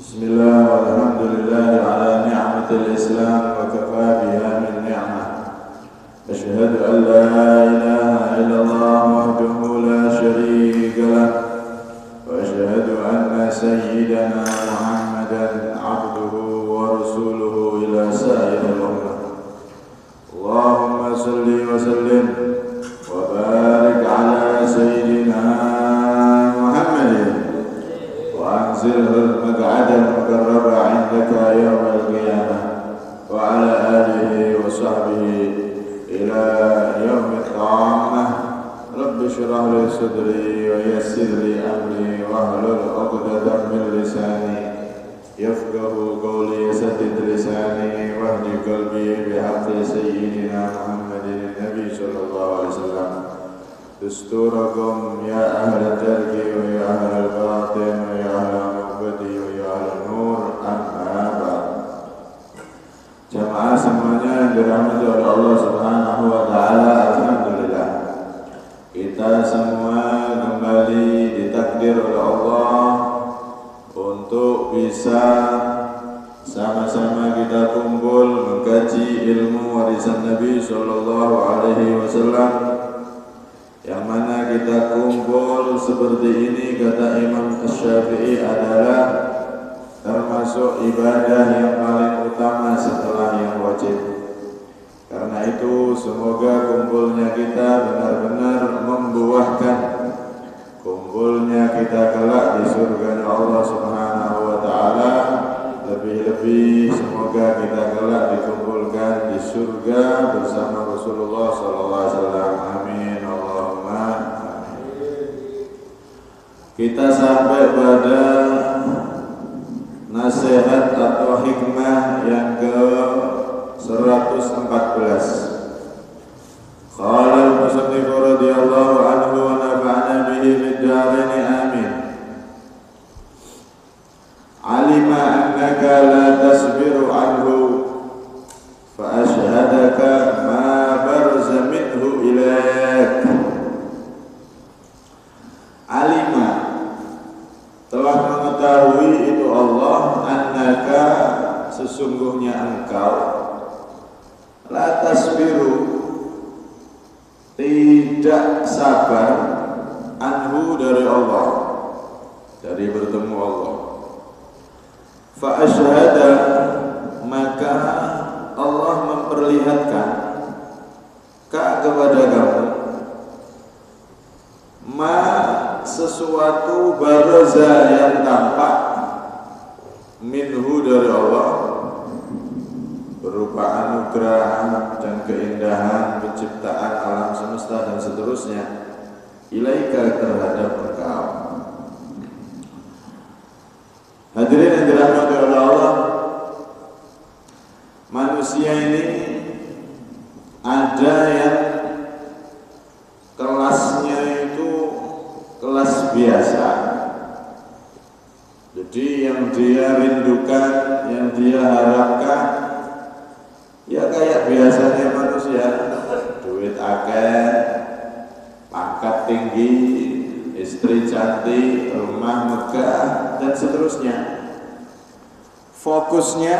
Bismillah walhamdulillah ala ni'matil Islam wa kafa biha min ni'mah. Asyhadu an la ilaha illallah wahdahu la syarika lah wa asyhadu anna sayyidana Muhammadan abduhu wa rasuluhu ila sa'iril ummah. Allahumma salli wa sallim wa barik ala sayyidina وأنزله المقعد المقرب عندك يوم القيامة وعلى آله وصحبه إلى يوم القيامة. رب اشرح لي صدري ويسر لي أمري واحلل عقدة من لساني يفقه قولي سدد لساني واهد قلبي بحق سيدنا محمد النبي صلى الله عليه وسلم. دستوركم يا أهل الترك ويا أهل الباطن ويا أهل المعبدي ويا أهل النور. أما بعد. Jamaah semuanya yang dirahmati oleh Allah Subhanahu wa taala, alhamdulillah. Kita semua kembali ditakdir oleh Allah untuk bisa sama-sama kita kumpul mengkaji ilmu warisan Nabi sallallahu alaihi wasallam. Yang mana kita kumpul seperti ini, kata Imam Asy-Syafi'i, adalah termasuk ibadah yang paling utama setelah yang wajib. Karena itu semoga kumpulnya kita benar-benar membuahkan kumpulnya kita kelak di surga Allah Subhanahu wa taala. Lebih-lebih semoga kita kelak dikumpulkan di surga bersama Rasulullah sallallahu alaihi wasallam. Amin. Kita sampai pada nasihat atau hikmah yang ke-114. Qala al-musannif radhiyallahu anhu wa nafa'ana bihi fid dharain amin. Alima annaka la tasbiru anhu fa ashhadaka ma barza minhu ilaik. Alima, telah mengetahui itu Allah, annaka, sesungguhnya engkau, la tasbiru, tidak sabar, anhu, dari Allah, dari bertemu Allah. Fa asyhada, maka Allah memperlihatkan kepada kamu ma, sesuatu baraza yang tampak, minhu, dari Allah, berupa anugerah dan keindahan penciptaan alam semesta dan seterusnya, ilaika, terhadap engkau. Hadirin yang dirahmati oleh Allah, manusia ini ada yang kelasnya itu kelas biasa. Jadi yang dia rindukan, yang dia harapkan, ya kayak biasanya manusia, duit akeh, pangkat tinggi, istri cantik, rumah megah, dan seterusnya. Fokusnya,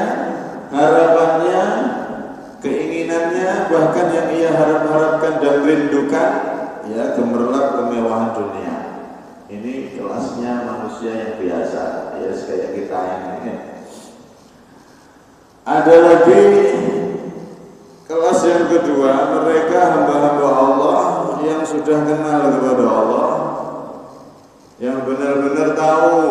harapannya, keinginannya, bahkan yang ia harapkan dan rindukan, ya gemerlap kemewahan dunia. Ini kelasnya manusia yang biasa, ya kayak kita ini. Ada lagi kelas yang kedua, mereka hamba-hamba Allah yang sudah kenal kepada Allah, yang benar-benar tahu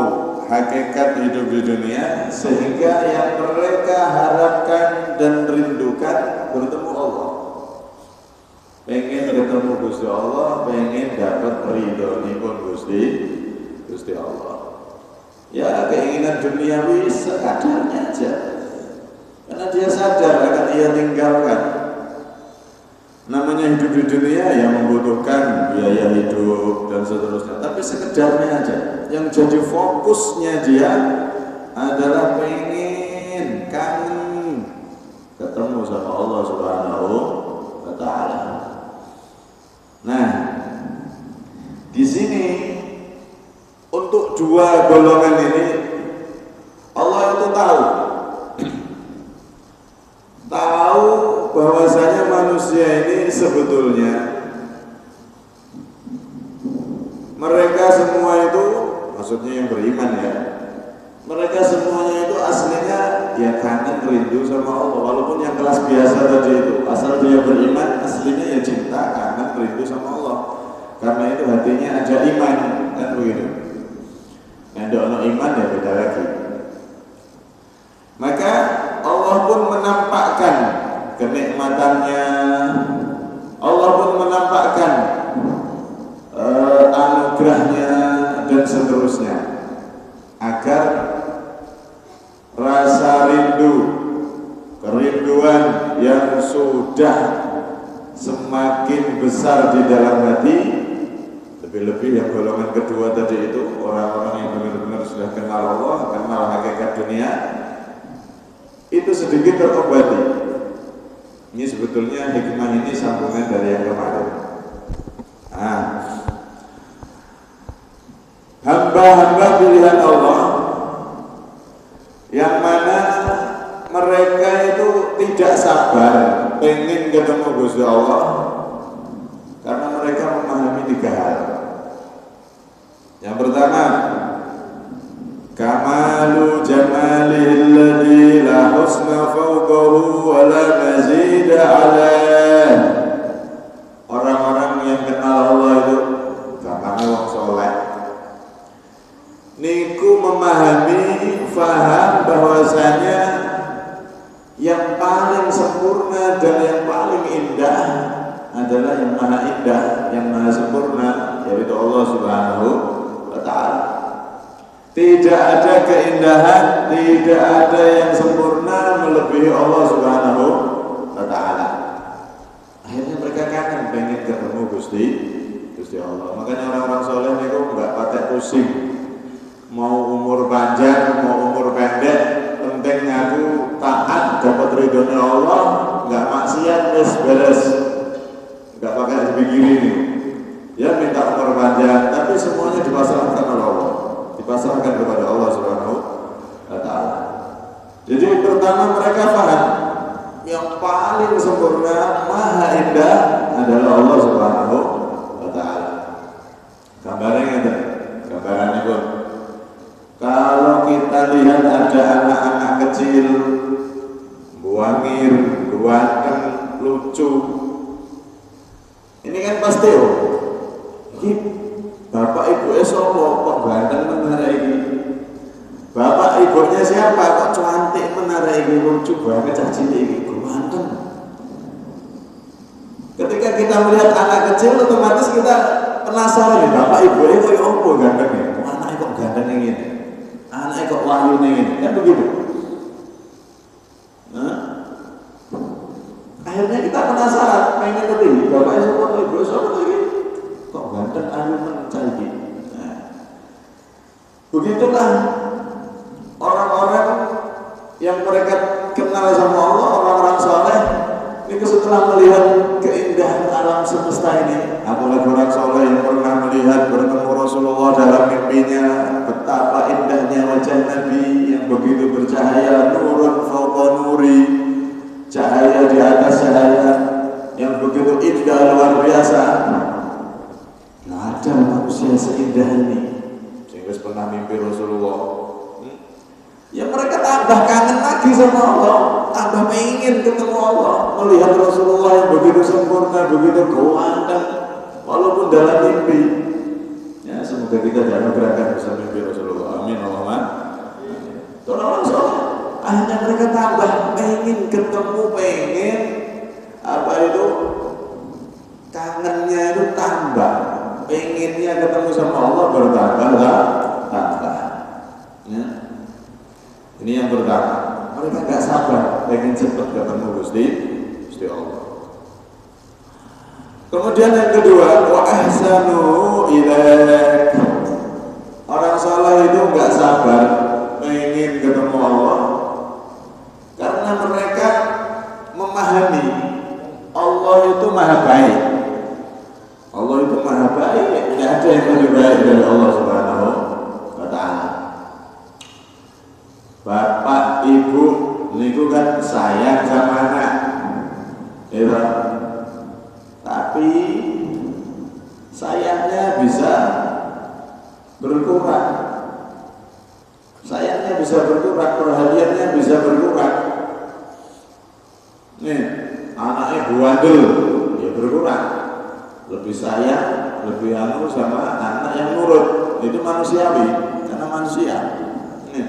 hakikat hidup di dunia, sehingga yang mereka harapkan dan rindukan bertemu Allah. Pengen ketemu Gusti Allah, pengen dapat ridho nipun Gusti Allah. Ya keinginan duniawi sekadarnya aja, karena dia sadar akan ia tinggalkan. Namanya hidup di dunia yang membutuhkan biaya hidup dan seterusnya, tapi sekedarnya aja. Yang jadi fokusnya dia adalah pengen, kangen ketemu sama Allah Subhanahu wa taala. Nah, di sini untuk dua golongan ini Allah manusia ini sebetulnya mereka semua itu, maksudnya yang beriman ya, mereka semuanya itu aslinya ya kangen rindu sama Allah. Walaupun yang kelas biasa tadi itu, asal dia beriman aslinya ya cinta, kangen rindu sama Allah. Karena itu hatinya ada iman, kan begitu. Yang ada iman ya beda lagi. Maka Allah pun menampakkan kenikmatannya, Allah pun menampakkan anugerahnya dan seterusnya, agar rasa rindu, kerinduan yang sudah semakin besar di dalam hati, lebih-lebih yang golongan kedua tadi itu, orang-orang yang benar-benar sudah kenal Allah, kenal hakikat dunia, itu sedikit terobati. Ini sebetulnya hikmah ini sambungan dari yang kemarin. Hamba-hamba pilihan Allah yang mana mereka itu tidak sabar pengen ketemu Gusti Allah karena mereka memahami 3 hal. Yang pertama, kamalu jamalil ladzi la husna fawqahu wa la mazida alaih. Orang-orang yang kenal Allah itu gamane wong saleh niku memahami, faham bahwasanya yang paling sempurna dan yang paling indah adalah yang maha indah, yang maha sempurna, yaitu Allah Subhanahu wa ta'ala. Tidak ada keindahan, tidak ada yang sempurna melebihi Allah Subhanahu wa ta'ala. Akhirnya mereka kangen pengen ketemu Gusti Allah. Makanya orang-orang soleh itu enggak pakai pusing mau umur panjang, mau umur pendek, penting aku taat dapat ridhonya Allah, enggak maksiat, wis beres. Enggak pakai dipikirin nih. Ya minta umur panjang, tapi semuanya dipasrahkan oleh Allah, dipasrahkan kepada Allah Subhanahu wa ta'ala. Jadi pertama mereka paham yang paling sempurna, maha indah adalah Allah Subhanahu wa ta'ala. Gambarannya pun kalau kita lihat ada anak-anak kecil buangir, ganteng, lucu, ini kan pasti bapak ibu sapa kok ganteng menara ini, bapak ibunya siapa kok cantik menara ini, lucu banget caci ini, ganteng. Ketika kita melihat anak kecil, otomatis kita penasaran, bapak ibu itu apa ganteng ya, anaknya kok ganteng ini, anaknya kok wahyu ini, kan begitu. Akhirnya kita penasaran, pengen ngerti bapaknya siapa, ibu siapa lagi, kok ganteng alunan caci. Begitulah orang-orang yang mereka kenal sama Allah, orang-orang soleh. Ini setelah melihat keindahan alam semesta ini, apalagi orang soleh yang pernah melihat bertemu Rasulullah dalam mimpinya, betapa indahnya wajah Nabi yang begitu bercahaya, nurun fauqa nuri, cahaya di atas cahaya yang begitu indah luar biasa. Nggak ada manusia seindah ini. Sehingga pernah mimpi Rasulullah. Ya mereka tambah kangen lagi sama Allah, tambah ingin ketemu Allah, melihat Rasulullah yang begitu sempurna, begitu ganteng, walaupun dalam mimpi. Ya semoga kita dianugerahkan bisa mimpi Rasulullah. Amin Allahumma. Orang soleh, akhirnya mereka tambah pengen ketemu, pengen apa itu, kangennya itu tambah, pengennya ketemu sama Allah bertambah lah, tambah. Ya. Ini yang pertama, mereka nggak sabar pengen cepat ketemu Gusti Allah. Kemudian yang kedua, wa ahsanu ilaik. Orang saleh itu nggak sabar pengen ketemu Allah karena mereka memahami Allah itu maha baik. Allah itu maha baik, tidak ada yang lebih baik dari Allah Subhanahu wa ta'ala. Bapak ibu niku kan sayang sama anak, ya, tapi sayangnya bisa berkurang, sayangnya bisa berkurang, perhatiannya bisa berkurang. Nih, anaknya buandel, ya berkurang. Lebih sayang, lebih anu sama anak yang nurut. Itu manusiawi, karena manusia. Nih,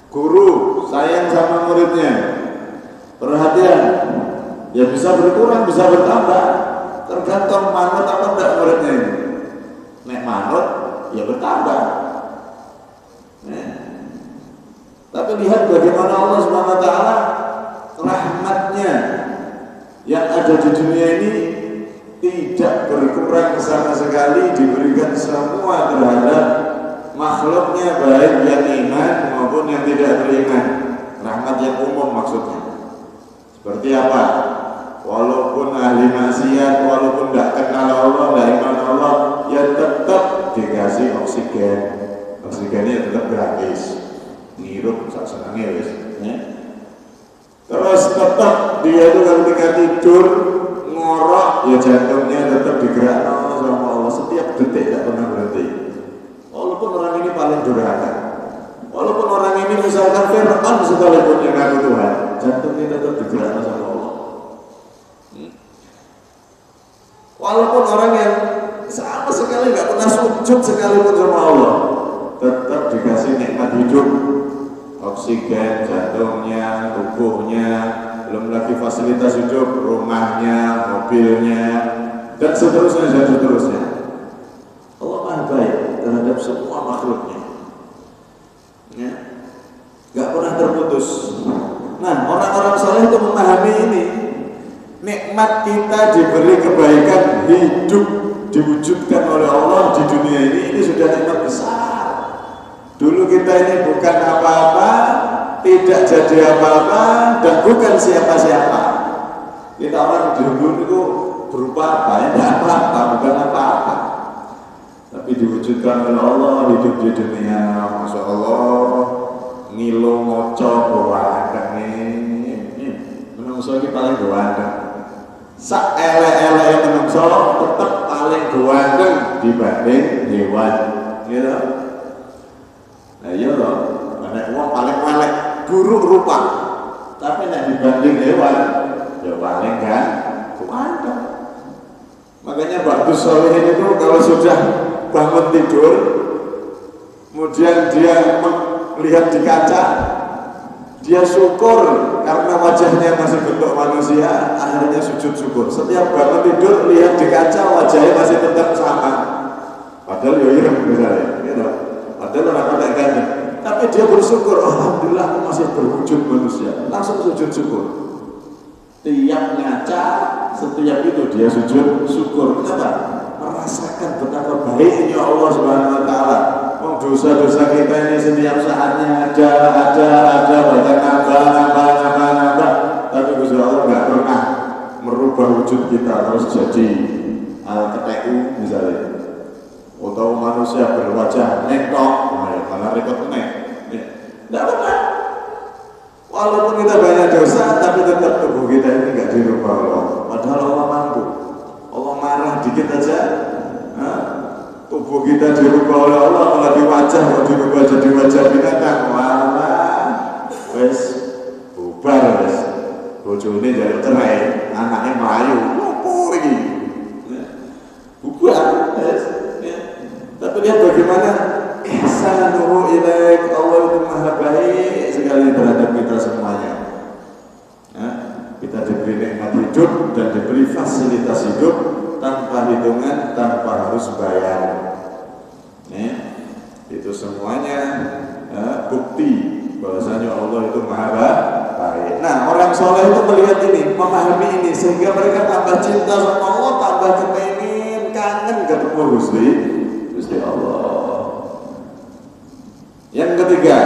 guru sayang sama muridnya, perhatian, ya bisa berkurang, bisa bertambah, tergantung manut apa enggak muridnya ini. Nek manut, ya bertambah. Nih. Tapi lihat bagaimana Allah Subhanahu Wa Taala rahmatnya yang ada di dunia ini tidak berkurang sama sekali, diberikan semua terhadap makhluknya, baik yang iman maupun yang tidak beriman. Rahmat yang umum maksudnya. Seperti apa? Walaupun ahli maksiat, walaupun tidak kenal Allah, tidak iman Allah, ya tetap dikasih oksigen. Oksigennya tetap gratis. Ngirup sak senangnya wis. Terus tetap dia itu ketika tidur ngorok, ya jantungnya tetap digerakkan sama Allah setiap detik, tidak pernah berhenti. Walaupun orang ini paling durhaka, walaupun orang ini misalkan Fir'aun sekalipun yang ngaku Tuhan, jantungnya tetap digerakkan sama Allah. Walaupun orang yang sama sekali nggak pernah sujud sekalipun sama Allah, tetap dikasih nikmat hidup, oksigen, jantungnya, tubuhnya, belum lagi fasilitas hidup, rumahnya, mobilnya, dan seterusnya dan seterusnya. Allah Maha baik terhadap semua makhluknya, ya, nggak pernah terputus. Nah, orang-orang saleh itu memahami ini. Nikmat kita diberi kebaikan hidup diwujudkan oleh Allah di dunia ini sudah nikmat besar. Dulu kita ini bukan apa-apa, tidak jadi apa-apa, dan bukan siapa-siapa. Kita orang dulu itu berupa apa? Ya tidak apa-apa, bukan apa-apa. Tapi diwujudkan oleh Allah hidup di dunia, Masya Allah, ngilo moco gawandeng ini menungso ini paling gawandeng. Sak ele-ele menungso tetap paling gawandeng dibanding hewan, gitu. Nah iya loh, nek wong paling melek buruk rupa, tapi nek dibanding hewan, ya paling kan ganteng. Makanya bagus solehin itu kalau sudah bangun tidur, kemudian dia melihat di kaca, dia syukur karena wajahnya masih bentuk manusia, akhirnya sujud syukur. Setiap bangun tidur lihat di kaca wajahnya masih tetap sama, padahal ya ireng misalnya, gitu. Padahal orang pakai ganteng, tapi dia bersyukur, alhamdulillah aku masih berwujud manusia, langsung sujud syukur. Tiap ngaca, setiap itu dia sujud syukur. Kenapa? Merasakan betapa baiknya Allah Subhanahu Wa Taala. Dosa-dosa kita ini setiap saatnya ada, bahkan nambah. Tapi Gusti Allah nggak pernah merubah wujud kita terus jadi al-ketu misalnya. Atau manusia berwajah mentok, malah repot meneh. Tidak pernah. Walaupun kita banyak dosa, tapi tetap tubuh kita ini nggak dirubah Allah. Padahal Allah mampu. Allah marah dikit aja, tubuh kita dirubah oleh Allah. Apalagi wajah kalau dirubah jadi wajah binatang, malah wes bubar wes. Bojone jadi cerai, anaknya melayu, lupa lagi. Bubar, wes. Tapi lihat bagaimana ihsanuhu ilaik, Allah itu maha baik sekali terhadap kita semuanya. Kita diberi nikmat hidup dan diberi fasilitas hidup tanpa hitungan, tanpa harus bayar. Itu semuanya bukti bahwasanya Allah itu maha baik. Nah, orang soleh itu melihat ini, memahami ini, sehingga mereka tambah cinta sama Allah, tambah kepingin, kangen ketemu Gusti Allah. Yang ketiga,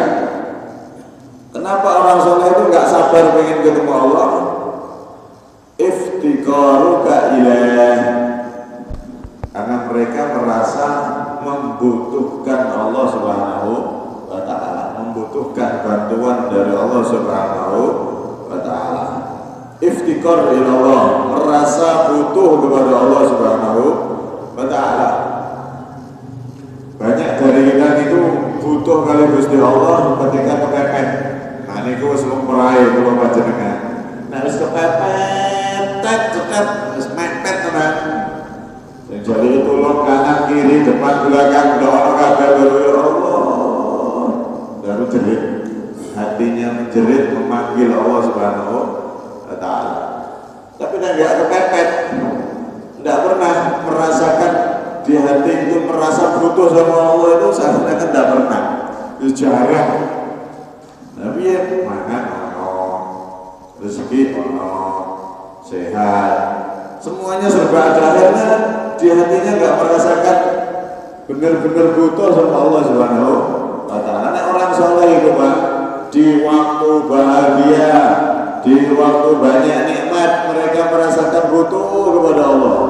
kenapa orang soleh itu nggak sabar pengen ketemu Allah? Iftiqaruka ilaih, karena mereka merasa membutuhkan Allah Subhanahu wa Ta'ala, membutuhkan bantuan dari Allah Subhanahu wa Ta'ala. iftikar ila Allah, merasa butuh kepada Allah Subhanahu wa ta'ala. Banyak dari kita itu butuh kali Gusti Allah ketika kepepet. Nah niku wis lumrahe kula panjenengan. Nek wis kepepet, cekat wis mepet tenan. Sing jali tulung kanan kiri depan belakang doa kabeh ya Allah. Baru jerit. Hatinya menjerit memanggil Allah Subhanahu wa ta'ala. Tapi enggak kepepet. Enggak pernah merasakan di hati itu merasa butuh sama Allah itu seharusnya kan tidak pernah, itu jarang. Tapi ya makan ono, rezeki ono, sehat, semuanya serba ada. Akhirnya di hatinya nggak merasakan benar-benar butuh sama Allah Subhanahu wa ta'ala. Nah, orang soleh itu Pak, di waktu bahagia, di waktu banyak nikmat mereka merasakan butuh kepada Allah.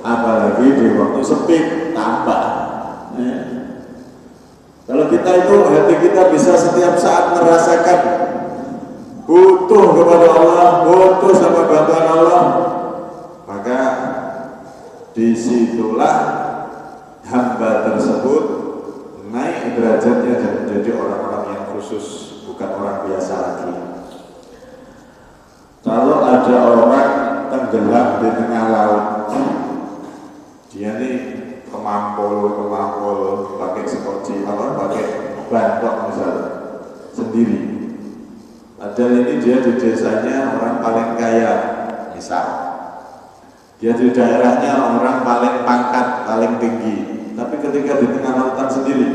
Apalagi di waktu sepi tambah. Kalau kita itu hati kita bisa setiap saat merasakan butuh kepada Allah, butuh sama bantuan Allah, maka disitulah hamba tersebut naik derajatnya dan menjadi orang-orang yang khusus, bukan orang biasa lagi. Kalau ada orang tenggelam di tengah laut, dia nih kemampul pakai sekoci pakai bantok misalnya sendiri. Padahal ini dia di desanya orang paling kaya misal, dia di daerahnya orang paling pangkat paling tinggi, tapi ketika di tengah lautan sendiri,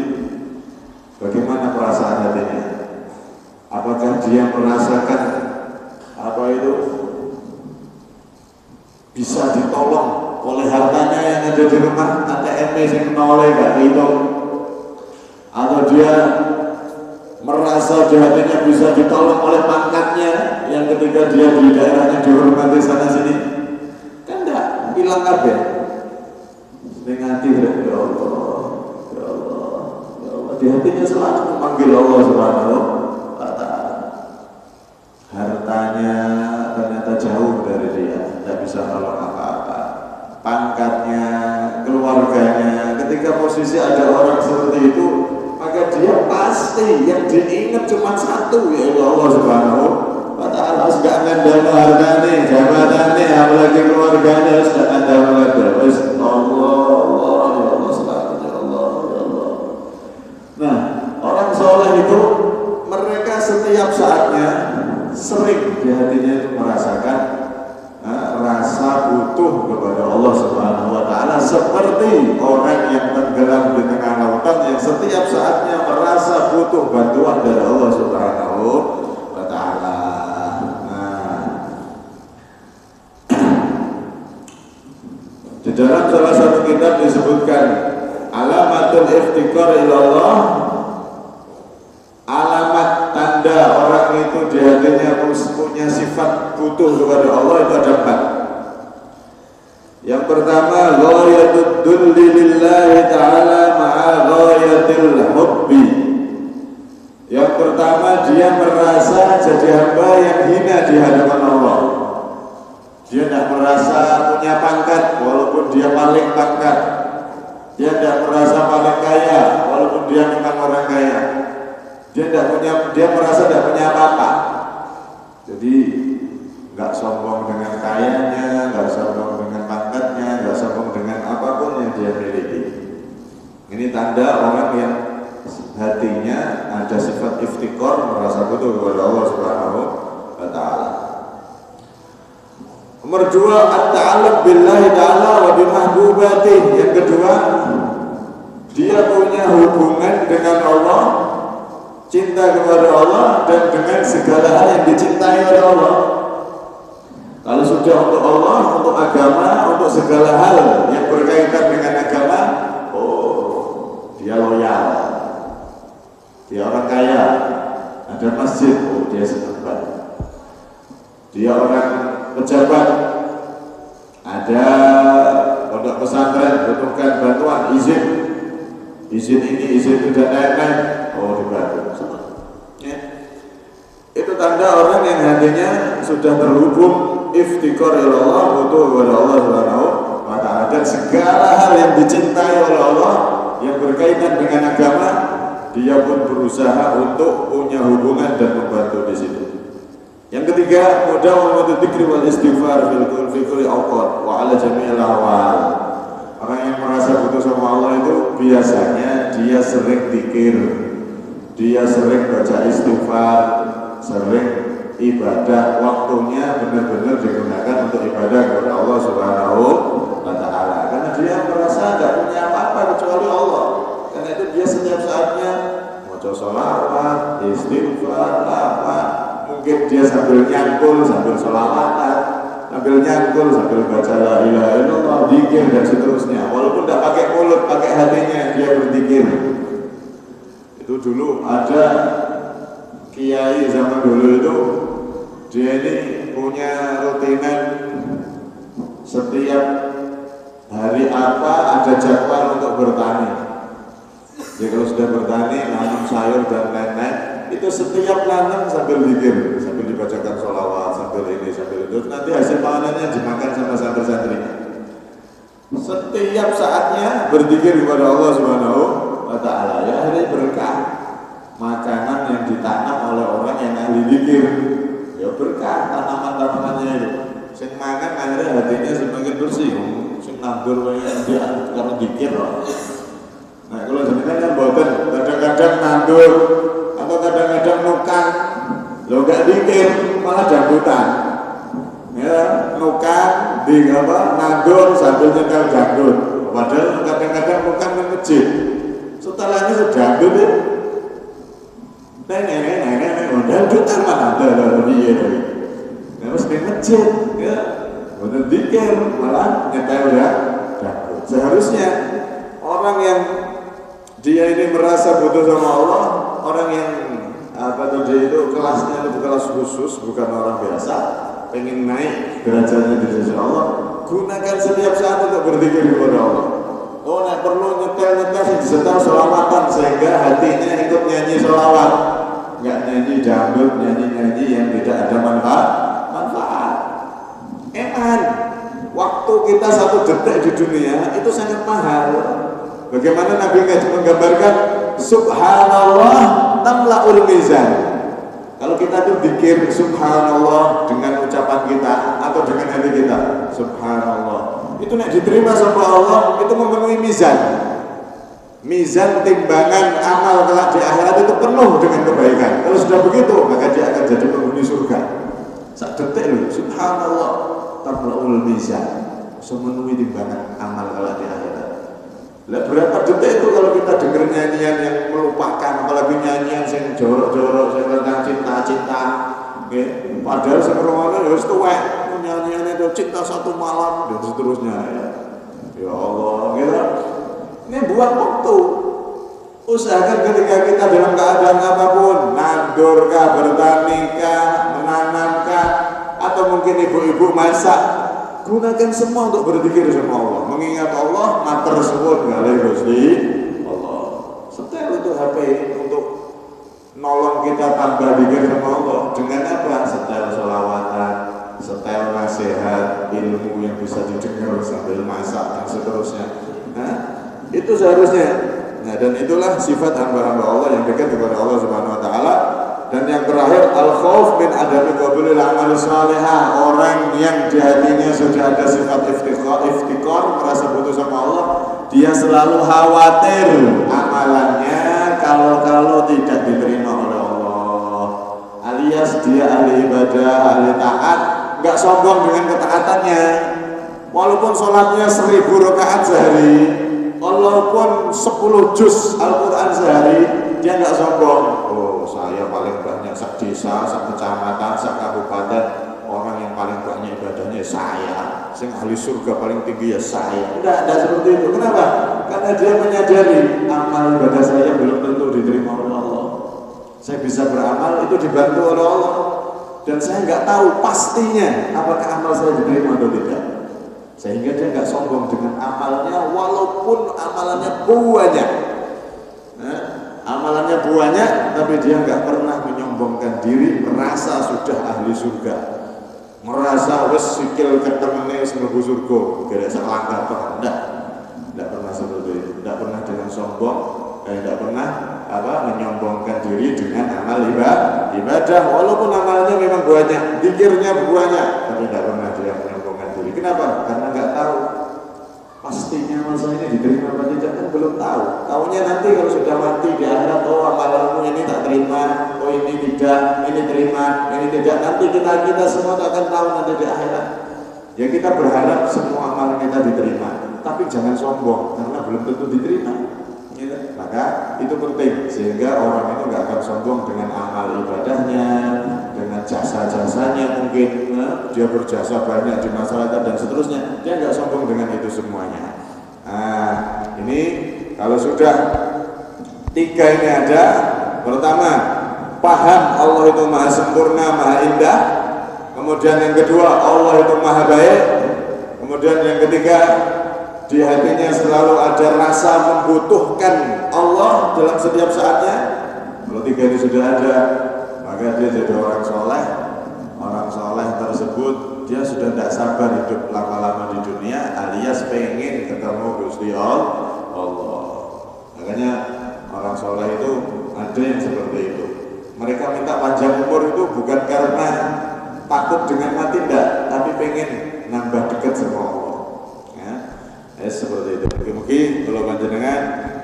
bagaimana perasaan hatinya? Apakah dia merasakan apa itu bisa ditolong oleh hartanya yang ada di rumah, ATM yang menoleh gak dihitung, atau dia merasa di hatinya bisa ditolong oleh pangkatnya yang ketika dia di daerahnya dihormati sana sini? Kan enggak, hilang kabeh. Dengan hati ya Allah, ya Allah, ya Allah, di hatinya selalu memanggil Allah Subhanahu wa ta'ala. Hartanya ternyata jauh dari dia, tidak bisa nolong apa-apa. Pangkatnya, keluarganya, ketika posisi ada orang seperti itu, maka dia pasti yang diingat cuma satu, yaitu Allah Subhanahu wa ta'ala. Harus gak ngandang hartanya, jabatannya, apalagi keluarganya, harus gak ngandang hartanya. Allah selalu, ya Allah. Nah, orang soleh itu mereka setiap saatnya sering di hatinya itu merasakan rasa butuh kepada Allah Subhanahu wa ta'ala, seperti orang yang tenggelam di tengah lautan yang setiap saatnya merasa butuh bantuan dari Allah Subhanahu wa ta'ala. Di dalam salah satu kitab disebutkan alamatul iftikar ilallah, alamat tanda orang itu di hatinya punya sifat butuh kepada Allah itu ada 4. Yang pertama, ghayatud dulli lillahi ta'ala ma'a ghayatil hubbi. Yang pertama, dia merasa jadi hamba yang hina di hadapan Allah. Dia tidak merasa punya pangkat walaupun dia paling pangkat. Dia tidak merasa paling kaya walaupun dia memang orang kaya. Dia merasa tidak punya apa-apa. Jadi nggak sombong dengan kayanya, nggak sombong dengan pangkatnya, nggak sombong dengan apapun yang dia miliki. Ini tanda orang yang hatinya ada sifat iftikar, merasa butuh kepada Allah Subhanahu wa ta'ala. Nomor 2, at-ta'alluq billahi ta'ala wa bimahbubatih. Yang kedua, dia punya hubungan dengan Allah, cinta kepada Allah dan dengan segala hal yang dicintai oleh Allah. Kalau sudah untuk Allah, untuk agama, untuk segala hal yang berkaitan dengan agama, oh dia loyal. Dia orang kaya, ada masjid, oh dia senang banget. Dia orang pejabat, ada pondok pesantren, butuhkan bantuan, izin ini, izin itu dan lain-lain, oh dibantu. Ya. Itu tanda orang yang hatinya sudah terhubung iftikar ilallah, butuh kepada Allah Subhanahu wa ta'ala, dan segala hal yang dicintai oleh Allah yang berkaitan dengan agama, dia pun berusaha untuk punya hubungan dan membantu di situ. Yang ketiga, mudawamatu dzikri wal istighfar fi kulli awqat wa ala jami'il ahwal. Orang yang merasa butuh sama Allah itu biasanya dia sering zikir, dia sering baca istighfar, sering ibadah, waktunya benar-benar digunakan untuk ibadah kepada Allah Subhanahu wa ta'ala. Karena dia merasa tidak punya apa-apa kecuali Allah. Karena itu dia setiap saatnya maca sholawat, istighfar, apa. Mungkin dia sambil nyangkul, sambil sholawatan, sambil nyangkul, sambil baca la ilaha illallah, zikir dan seterusnya. Walaupun tidak pakai mulut, pakai hatinya dia berzikir. Itu dulu ada kiai zaman dulu itu, dia ini punya rutinan setiap hari apa ada jadwal untuk bertani. Jadi kalau sudah bertani, nanam sayur dan lain-lain, itu setiap nanam sambil zikir, sambil dibacakan sholawat, sambil ini, sambil itu. Nanti hasil panennya dimakan sama santri-santrinya. Setiap saatnya berzikir kepada Allah Subhanahu wa ta'ala. Ya, hari berkah. Makanan yang ditanam oleh orang yang ahli zikir, ya berkah tanaman-tanamannya itu. Sing makan akhirnya hatinya semakin bersih. Sing nandur dia karena zikir. Nah, kalau jenengan kan boten, kadang-kadang nandur atau kadang-kadang nukang, lo gak zikir malah dangdutan. Ya, nukang di apa? Nandur sambil nyetel dangdut. Padahal kadang-kadang nukang di masjid. Setelahnya sedangdut ya. Nenek, dangdutan mana? Dah dia dari. Nah, mesti masjid, ya. Boten zikir malah nyetel ya dangdut. Seharusnya orang yang dia ini merasa butuh sama Allah, orang yang dia itu kelasnya itu kelas khusus, bukan orang biasa, pengen naik derajatnya di sisi Allah, gunakan setiap saat untuk berzikir kepada Allah. Oh, nek perlu nyetel sing disetel sholawatan sehingga hatinya ikut nyanyi sholawat, nggak nyanyi dangdut, nyanyi yang tidak ada manfaat. Waktu kita 1 detik di dunia itu sangat mahal. Bagaimana Nabi menggambarkan subhanallah tamla'ul mizan. Kalau kita tuh zikir subhanallah dengan ucapan kita atau dengan hati kita, subhanallah, itu nek diterima sama Allah itu memenuhi mizan. Mizan timbangan amal kelak di akhirat itu penuh dengan kebaikan. Kalau sudah begitu maka dia akan jadi penghuni surga. Sak detik loh, subhanallah tamla'ul mizan, memenuhi timbangan amal kelak di akhirat. Lah berapa detik itu kalau kita dengar nyanyian yang melupakan, apalagi nyanyian yang jorok-jorok, yang tentang cinta-cinta, okay? Padahal sebenarnya ya wis tuwek, nyanyian itu cinta satu malam dan seterusnya. Ya Allah, gitu. Ini buang waktu. Usahakan ketika kita dalam keadaan apapun, nandur kah, bertani kah, menanam kah, atau mungkin ibu-ibu masak, gunakan semua untuk berzikir sama Allah, mengingat Allah, mater suwun ngalih Gusti Allah. Setel itu HP untuk nolong kita tambah zikir sama Allah. Dengan apa? Setel sholawatan, setel nasihat, ilmu yang bisa didengar sambil masak dan seterusnya. Nah, itu seharusnya. Nah, dan itulah sifat hamba-hamba Allah yang dekat kepada Allah Subhanahu wa ta'ala. Dan yang terakhir, al-khauf min adami qabulil amal salihah. Orang yang di hatinya sudah ada sifat iftikar, merasa butuh sama Allah, dia selalu khawatir amalannya kalau tidak diterima oleh Allah. Alias dia ahli ibadah, ahli taat, nggak sombong dengan ketaatannya. Walaupun sholatnya 1000 rakaat sehari, walaupun 10 juz Al-Quran sehari, dia nggak sombong. Oh, saya paling banyak sak desa, sak kecamatan, sak kabupaten, orang yang paling banyak ibadahnya saya, sing ahli surga paling tinggi ya saya. Enggak ada seperti itu. Kenapa? Karena dia menyadari amal ibadah saya belum tentu diterima oleh Allah. Saya bisa beramal itu dibantu oleh Allah, dan saya nggak tahu pastinya apakah amal saya diterima atau tidak. Sehingga dia nggak sombong dengan amalnya, walaupun amalannya banyak. Amalannya banyak, tapi dia nggak pernah menyombongkan menyombongkan diri, merasa sudah ahli surga, merasa wes sikil ketemene wis mlebu surga, kira selangkah tok. Tidak pernah seperti itu, tidak pernah dengan sombong, tidak pernah menyombongkan diri dengan amal ibadah, walaupun amalnya memang banyak, zikirnya banyak, tapi tidak pernah dia menyombongkan diri. Kenapa? Karena nggak tahu pastinya masa ini diterima apa tidak, kan belum tahu. Tahunya nanti kalau sudah mati di akhirat, oh amalanmu ini tak terima, oh ini tidak, ini terima, ini tidak. Nanti kita semua akan tahu nanti di akhirat. Ya kita berharap semua amal kita diterima, tapi jangan sombong karena belum tentu diterima. Maka itu penting sehingga orang itu nggak akan sombong dengan amal ibadahnya, dengan jasa-jasanya, mungkin dia berjasa banyak di masyarakat dan seterusnya, dia nggak sombong dengan itu semuanya. Nah, ini kalau sudah tiga ini ada, pertama paham Allah itu maha sempurna, maha indah. Kemudian yang kedua, Allah itu maha baik. Kemudian yang ketiga, di hatinya selalu ada rasa membutuhkan Allah dalam setiap saatnya. Kalau tiga ini sudah ada, maka dia jadi orang soleh. Orang soleh tersebut dia sudah tidak sabar hidup lama-lama di dunia, alias pengen ketemu Gusti Allah. Makanya orang soleh itu ada yang seperti itu. Mereka minta panjang umur itu bukan karena takut dengan mati, tidak, tapi pengen nambah dekat sama Allah. Seperti itu. Mungkin kalau panjenengan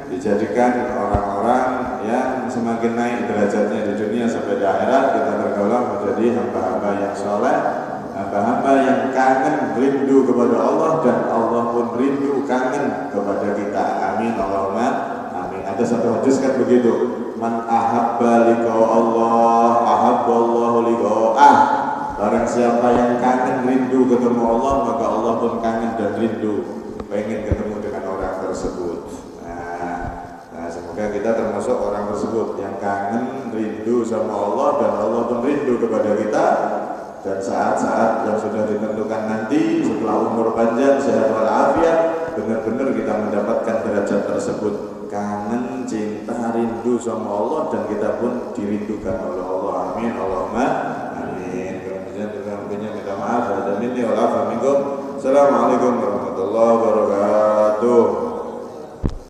dijadikan orang-orang yang semakin naik derajatnya di dunia sampai di akhirat, kita tergolong menjadi hamba-hamba yang soleh, hamba-hamba yang kangen rindu kepada Allah, dan Allah pun rindu kangen kepada kita. Amin Allahumma amin. Ada satu hadis kan begitu, man ahabba liqa Allah ahabballahu liqa'ah. Barang siapa yang kangen rindu ketemu Allah, maka Allah pun kangen dan rindu pengen ketemu dengan orang tersebut. Nah, semoga kita termasuk orang tersebut yang kangen rindu sama Allah, dan Allah pun rindu kepada kita. Dan saat-saat yang sudah ditentukan nanti, setelah umur panjang, sehat walafiat, benar-benar kita mendapatkan derajat tersebut, kangen, cinta, rindu sama Allah, dan kita pun dirindukan oleh Allah. Amin Allahumma amin. Kemudian kita minta maaf, ada minni wal afa minkum. Assalamualaikum warahmatullahi wabarakatuh.